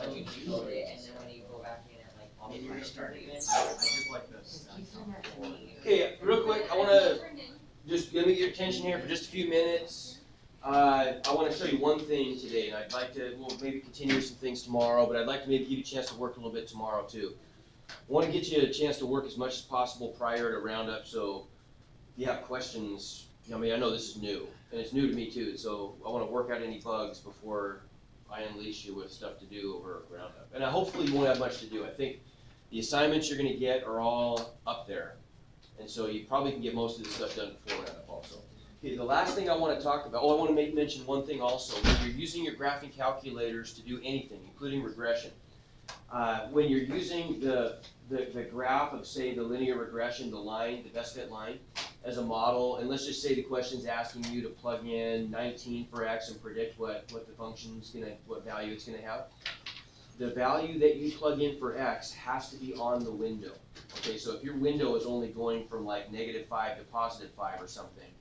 let you choose it, and then when you go back in and like maybe restart it again. I just like this. Okay, real quick, I want to just let me get your attention here for just a few minutes. I want to show you one thing today, and I'd like to, we'll maybe continue some things tomorrow, but I'd like to maybe give you a chance to work a little bit tomorrow too. I want to get you a chance to work as much as possible prior to Roundup, so if you have questions, I mean, I know this is new, and it's new to me too, so I want to work out any bugs before I unleash you with stuff to do over Roundup. And hopefully you won't have much to do. I think the assignments you're going to get are all up there, and so you probably can get most of the stuff done before Roundup also. Okay, the last thing I want to talk about, I want to mention one thing also. When you're using your graphing calculators to do anything, including regression, when you're using the graph of, say, the linear regression, the line, the best fit line, as a model, and let's just say the question's asking you to plug in 19 for x and predict what the function's gonna, what value it's gonna have. The value that you plug in for x has to be on the window. Okay, so if your window is only going from like -5 to +5 or something,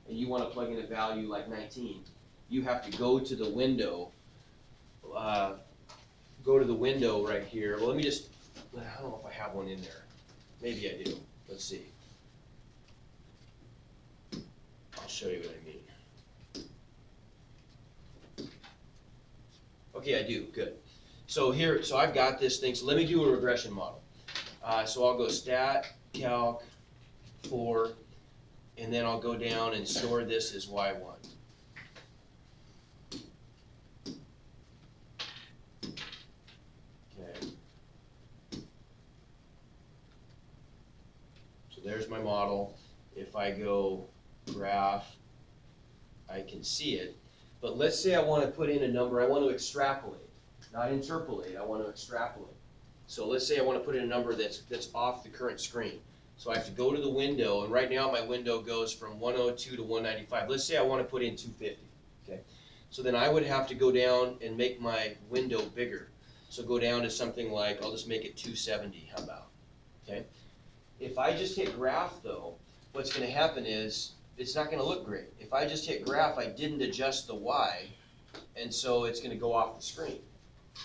and you want to plug in a value like 19, you have to go to the window. Go to the window right here. Well, let me just, I don't know if I have one in there. Maybe I do. Let's see. I'll show you what I mean. Okay, I do. Good. So here, so I've got this thing. So let me do a regression model. So I'll go stat calc for, and then I'll go down and store this as y1. Okay. So there's my model. If I go graph, I can see it. But let's say I want to put in a number. I want to extrapolate, not interpolate. I want to extrapolate. So let's say I want to put in a number that's off the current screen. So I have to go to the window, and right now my window goes from 102 to 195. Let's say I want to put in 250. Okay. So then I would have to go down and make my window bigger. So go down to something like, I'll just make it 270. How about? Okay. If I just hit graph though, what's going to happen is it's not going to look great. If I just hit graph, I didn't adjust the y, and so it's going to go off the screen.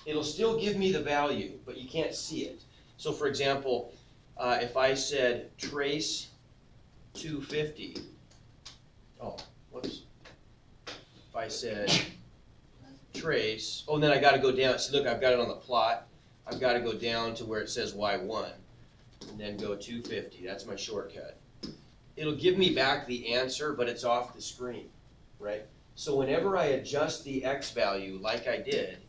It'll still give me the value, but you can't see it. So for example, if I said trace 250, oh, whoops. If I said trace, oh, and then I got to go down. See, look, I've got it on the plot. I've got to go down to where it says y1, and then go 250. That's my shortcut. It'll give me back the answer, but it's off the screen, right? So whenever I adjust the x value like I did,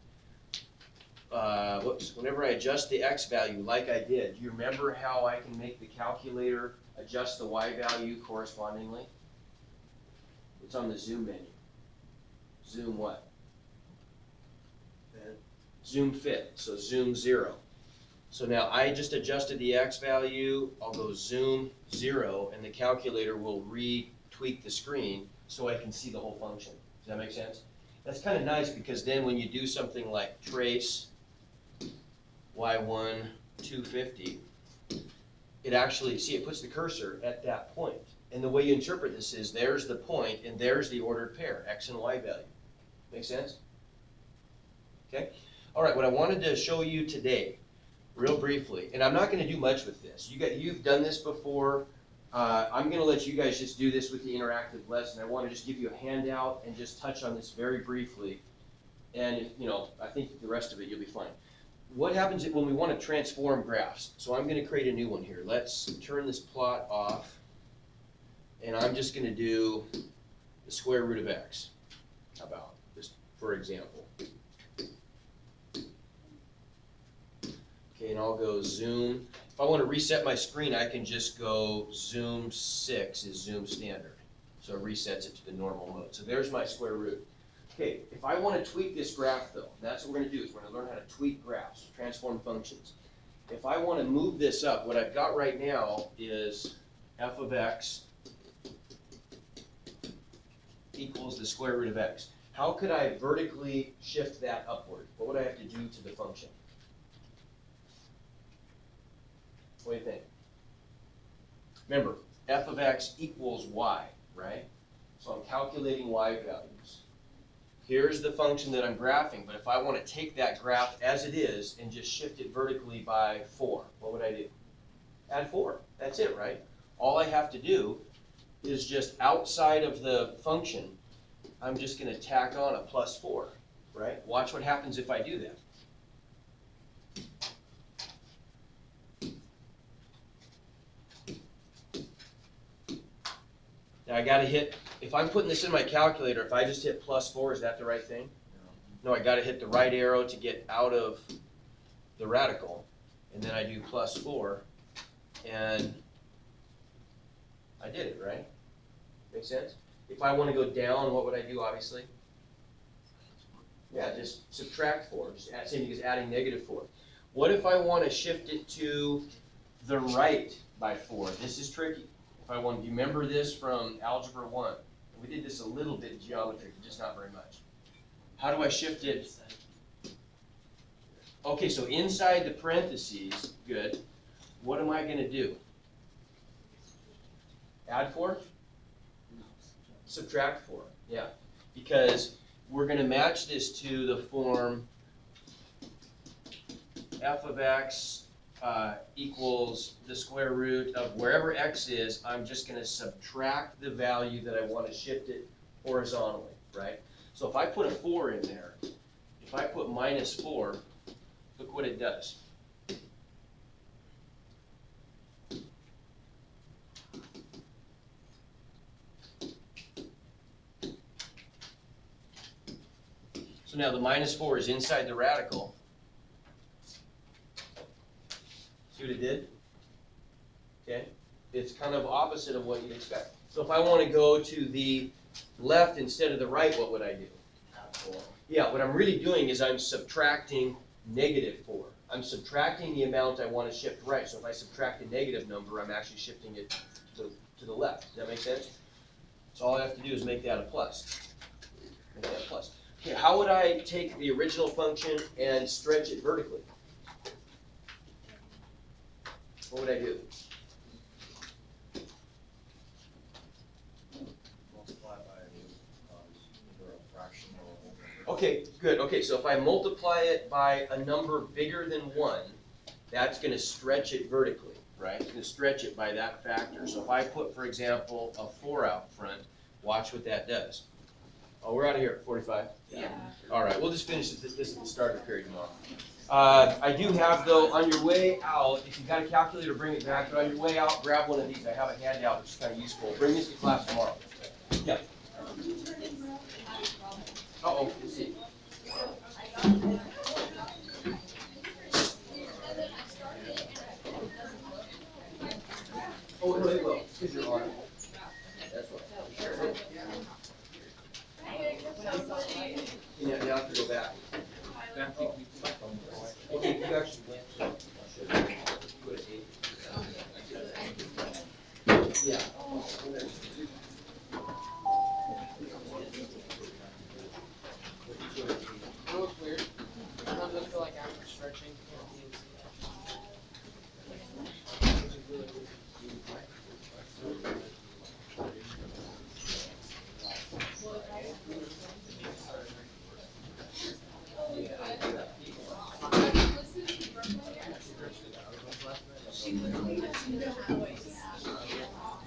whenever I adjust the x value like I did, do you remember how I can make the calculator adjust the y value correspondingly? It's on the zoom menu. Zoom what? Zoom fit, so zoom 0. So now I just adjusted the x value, I'll go zoom 0, and the calculator will re-tweak the screen so I can see the whole function. Does that make sense? That's kind of nice because then when you do something like trace y1 250, it actually, see, it puts the cursor at that point. And the way you interpret this is there's the point and there's the ordered pair, x and y value. Make sense? Okay? All right, what I wanted to show you today, real briefly, and I'm not going to do much with this. You've done this before. I'm going to let you guys just do this with the interactive lesson. I want to just give you a handout and just touch on this very briefly. And, I think the rest of it you'll be fine. What happens when we want to transform graphs? So I'm going to create a new one here. Let's turn this plot off. And I'm just going to do the square root of x. How about, just for example. Okay, and I'll go zoom. If I want to reset my screen, I can just go zoom 6 is zoom standard. So it resets it to the normal mode. So there's my square root. Okay, if I want to tweak this graph though, that's what we're going to do, is we're going to learn how to tweak graphs, transform functions. If I want to move this up, what I've got right now is f of x equals the square root of x. How could I vertically shift that upward? What would I have to do to the function? What do you think? Remember, f of x equals y, right? So I'm calculating y values. here's the function that I'm graphing, but if I want to take that graph as it is and just shift it vertically by 4, what would I do? Add 4. That's it, right? All I have to do is just outside of the function, I'm just going to tack on a plus 4, right? Watch what happens if I do that. Now I got to hit, if I'm putting this in my calculator, if I just hit plus 4, is that the right thing? No, I got to hit the right arrow to get out of the radical, and then I do plus 4, and I did it, right? Make sense? If I want to go down, what would I do, obviously? Yeah, just subtract 4, just add, same thing as adding negative 4. What if I want to shift it to the right by 4? This is tricky. If I want, you remember this from Algebra 1. We did this a little bit in geometry, but just not very much. How do I shift it? Okay, so inside the parentheses, good. What am I going to do? Add 4? Subtract 4, yeah. Because we're going to match this to the form f of x equals the square root of wherever x is. I'm just going to subtract the value that I want to shift it horizontally, right? So if I put a 4 in there, if I put minus 4, look what it does. So now the minus 4 is inside the radical. See what it did? Okay? It's kind of opposite of what you'd expect. So if I want to go to the left instead of the right, what would I do? Add 4. Yeah, what I'm really doing is I'm subtracting negative 4. I'm subtracting the amount I want to shift right. So if I subtract a negative number, I'm actually shifting it to the left. Does that make sense? So all I have to do is make that a plus. Make that a plus. Okay, how would I take the original function and stretch it vertically? What would I do? Multiply by either a fraction or a whole number. Okay, good. Okay, so if I multiply it by a number bigger than 1, that's going to stretch it vertically, right? It's going to stretch it by that factor. So if I put, for example, a 4 out front, watch what that does. Oh, we're out of here at 45? Yeah. All right, we'll just finish this at the start of the period tomorrow. I do have, though, on your way out, if you've got a calculator, bring it back. But on your way out, grab one of these. I have a handout, which is kind of useful. Bring this to class tomorrow. Yeah. Uh-oh, let's see. Oh, no, it will, because you're on it. That's what. You have to go back. Okay, you actually went to, go to 8. Yeah. That looks weird. Sometimes I feel like after stretching,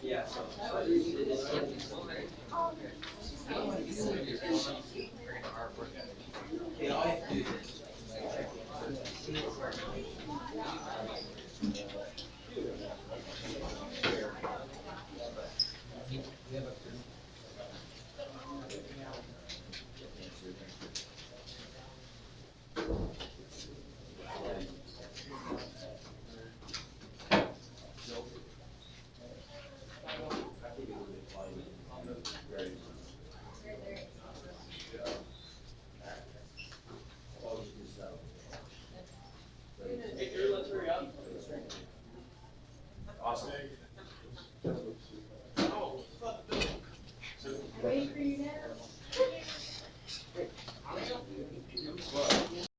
Yeah, so. Okay, all I have to do is we have a